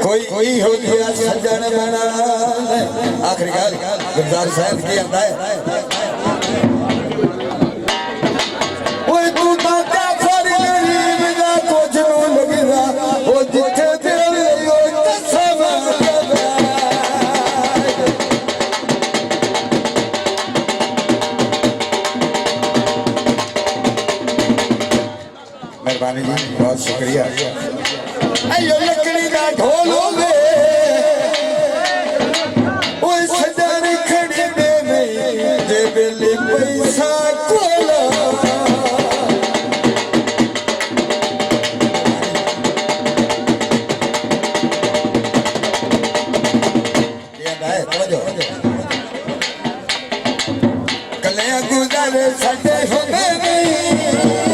कोई हो गया सज्जन बना आखिरी गल गुलजार साहब की आंदा है ओए तू ताता फर गरीब दा कुछ नु लगदा ओ जिथे तेरे ओ कसम मेहरबानी जी बहुत शुक्रिया अयो लकड़ी का ढोल हो गए ओए सजन खड़ी दे नहीं जे बेले पैसा कोला ये है समझो कलियां गुजारे सजे हो गए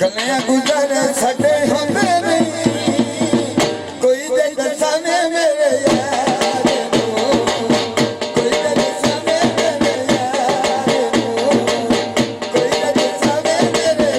कलियां गुजारे सटे होंदे नहीं कोई दे दसावे मेरे यार कोई दे दसावे मेरे यार कोई दे दसावे मेरे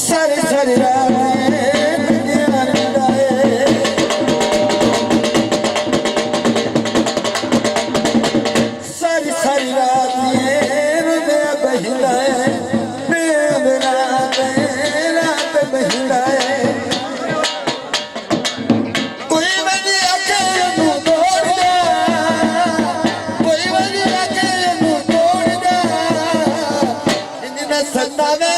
सारी रात सारी रात ये बहिला रात बहिला कोई वजह आके नू तोड़ दे कोई वजह आके नू तोड़ दे इन्हें सतावे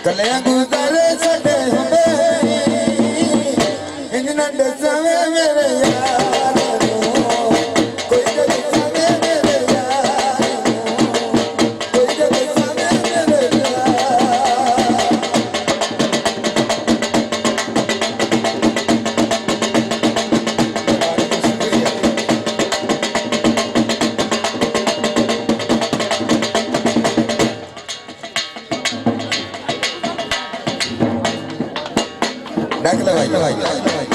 कलियां गुजारे सटे होंदे इन्ना दसावे मेरे यार कोई दे दसावे मेरे यार कोई दे दसावे मेरे यार भाई